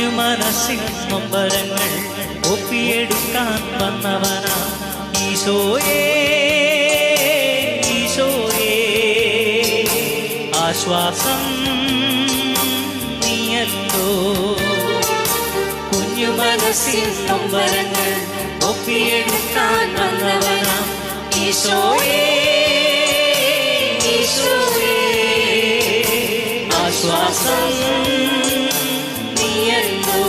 കുഞ്ഞു മനസ്സിൽ നൊമ്പരങ്ങൾ ഒപ്പിയെടുക്കാൻ വന്നവനാ ഈശോയേ ഈശോയേ ആശ്വാസം നീയല്ലോ കുഞ്ഞു മനസ്സിൽ നൊമ്പരങ്ങൾ ഒപ്പിയെടുക്കാൻ വന്നവനാ ഈശോയേ ഈശോയേ ആശ്വാസം നീയല്ലോ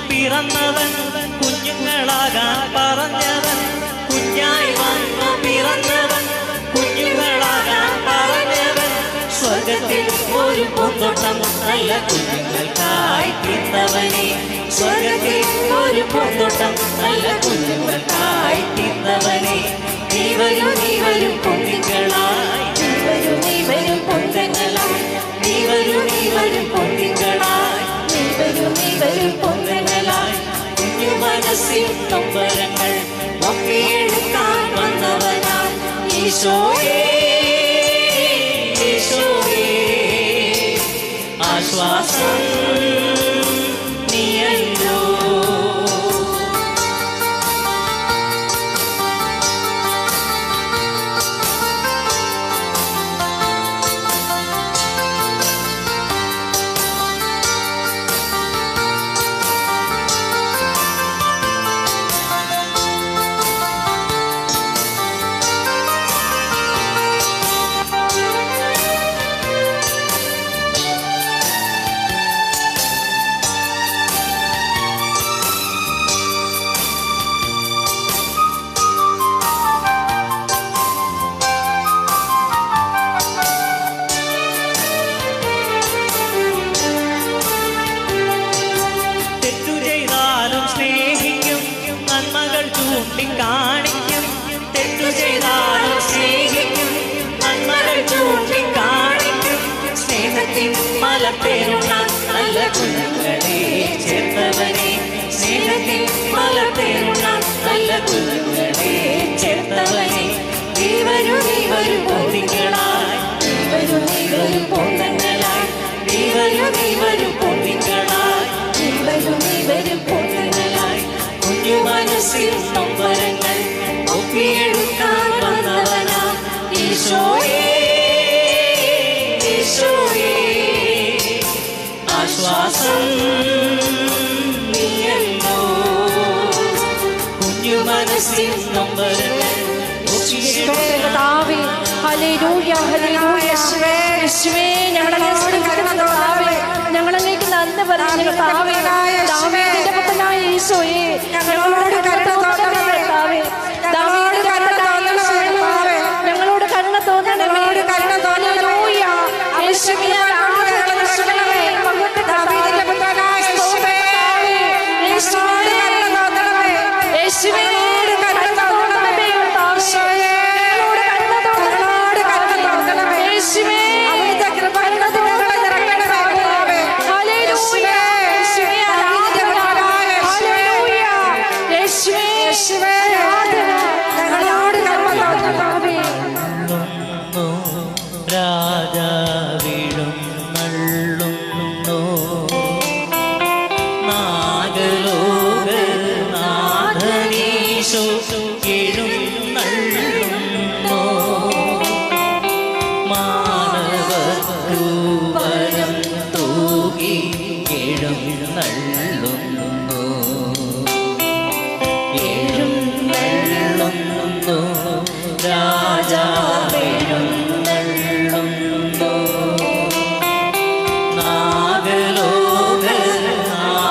പിറന്നവൻ കുഞ്ഞുങ്ങളാകാൻ പറഞ്ഞവൻ കുഞ്ഞായി വന്നു പിറന്നവൻ കുഞ്ഞുങ്ങളാകാൻ പറഞ്ഞവൻ സ്വർഗത്തിൽ ഒരു പൂന്തോട്ടം നല്ല കുഞ്ഞുങ്ങൾക്കായി തീർന്നവനെ സ്വർഗത്തിൽ ഒരു പൂന്തോട്ടം നല്ല കുഞ്ഞുങ്ങൾക്കായി തീർന്നവനെ നീ വരും പൊന്നികളായി നീ വരും പൊന്നങ്ങളായി നീ വരും പൊന്നികളായി നീ വരും പൊന്നങ്ങളായി കുഞ്ഞു മനസ്സിൽ നൊമ്പരങ്ങൾ ഒപ്പിയെടുക്കാൻ വന്നവനായി ഈശോയേ ഈശോയേ ആശ്വാസം നീയല്ലോ ചൂണ്ടിക്കാണിക്കും തെറ്റു ചെയ്താലും സ്നേഹിക്കും നന്മകൾ ചൂണ്ടിക്കാണിക്കും സ്നേഹത്തിൻ മലപ്പേരുണ്ണാൻ നല്ല കുഞ്ഞുങ്ങളെ ചേർത്തവനെ സ്നേഹത്തിൻ മലപ്പേരുണ്ണാൻ നല്ല കുഞ്ഞുങ്ങളെ ചേർത്തവനെ നീ വരും പൊന്നികളായി നീ വരും പൊന്നങ്ങളായി നീ വരും പൊന്നികളായി നീ വരും പൊന്നങ്ങളായി കുഞ്ഞു മനസ്സിൽ നൊമ്പരങ്ങൾ ഒപ്പിയെടുക്കാൻ വന്നവനാ ഈശോയേ ഈശോയേ ആശ്വാസം നീയല്ലോ കുഞ്ഞു മനസ്സിൽ നൊമ്പരങ്ങൾ ഞങ്ങളങ്ങേക്ക് നന്ദി പറയുന്നു ദാവീദിന്റെ പുത്രനായ ഈശോയെ ഞങ്ങളോട് കരുണ തോന്നണമേ ഞങ്ങളോട് കരുണ തോന്നണമേ ഹല്ലേലൂയ യേശുവേ ദാവീദിന്റെ പുത്രനായ ഈശോയെ യേശുവേ യേശുവേ രാജാവിടും നള്ളുന്നു നാഗലോകനാഥനീശോ എഴും നള്ളുന്നു മാനവരൂപനം തൂകി എഴും നള്ളുന്നു രാജാവിടും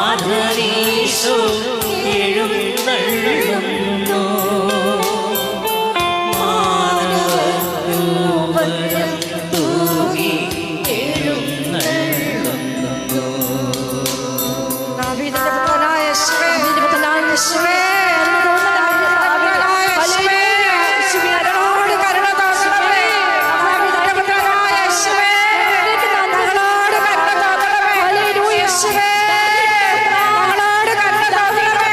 നാഗലോകനാഥനീശോ എഴുന്നള്ളുന്നു ദാവീദിന്റെ പുത്രനായ യേശുവേ, ദാവീദിന്റെ പുത്രനായ യേശുവേ, കരുണ തോന്നണമേ യേശുവേ, യേശുവേ ഞങ്ങളോട് കരുണ തോന്നണമേ, ദാവീദിന്റെ പുത്രനായ യേശുവേ, ഞങ്ങളോട് കരുണ തോന്നണമേ, ഹല്ലേലൂയ യേശുവേ, ഞങ്ങളോട് കരുണ തോന്നണമേ,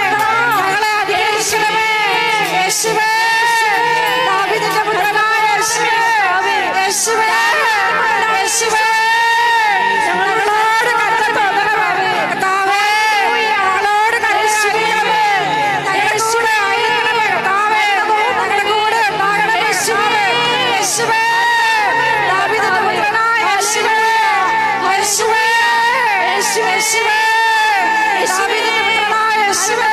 ഞങ്ങളെ അനുഗ്രഹിക്കണമേ യേശുവേ, ദാവീദിന്റെ പുത്രനായ യേശുവേ, യേശുവേ, യേശുവേ, ഞങ്ങളോട് കരുണ തോന്നണമേ, കർത്താവേ, ഞങ്ങളോട് കരുണ തോന്നണമേ, ഞങ്ങളുടെ കൂടെ ആയിരിക്കണമേ കർത്താവേ, ഞങ്ങളുടെ കൂടെ ഉണ്ടാകണമേ യേശുവേ, യേശുവേ, ദാവീദിന്റെ പുത്രനായ യേശുവേ, യേശുവേ, യേശുവേ, യേശുവേ, ദാവീദിന്റെ പുത്രനായ യേശുവേ,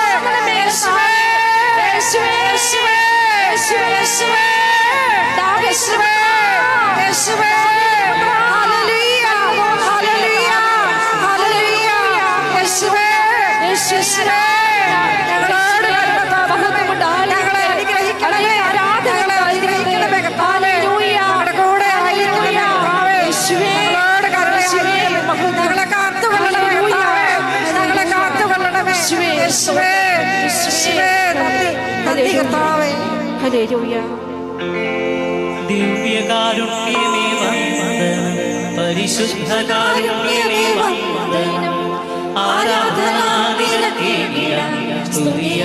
യേശുവേ, യേശുവേ, യേശുവേ, യേശുവേ, യേശുവേ, യേശുവേ, ഹല്ലേലൂയ, ഹല്ലേലൂയ, ഹല്ലേലൂയ, യേശുവേ, യേശുവേ, ഞങ്ങളോട് ബഹുമാനമുണ്ടാകണമേ, ഞങ്ങളെ അനുഗ്രഹിക്കണമേ, ഞങ്ങളെ അനുഗ്രഹിക്കണമേ കർത്താവേ, ഞങ്ങളുടെ കൂടെ ആയിരിക്കണമേ കർത്താവേ, ഞങ്ങളോട് കരുണ ചെയ്യണമേ, ഞങ്ങളെ കാത്തുകൊള്ളണമേ കർത്താവേ, ഞങ്ങളെ കാത്തുകൊള്ളണമേ യേശുവേ, യേശുവേ, നന്ദി കർത്താവേ, ഹല്ലേലൂയ. ദിവ്യകാരുണ്യമേ വന്ദനം, പരിശുദ്ധ കാരുണ്യമേ വന്ദനം, ആരാധനാ നിനക്കേ സ്തുതിയ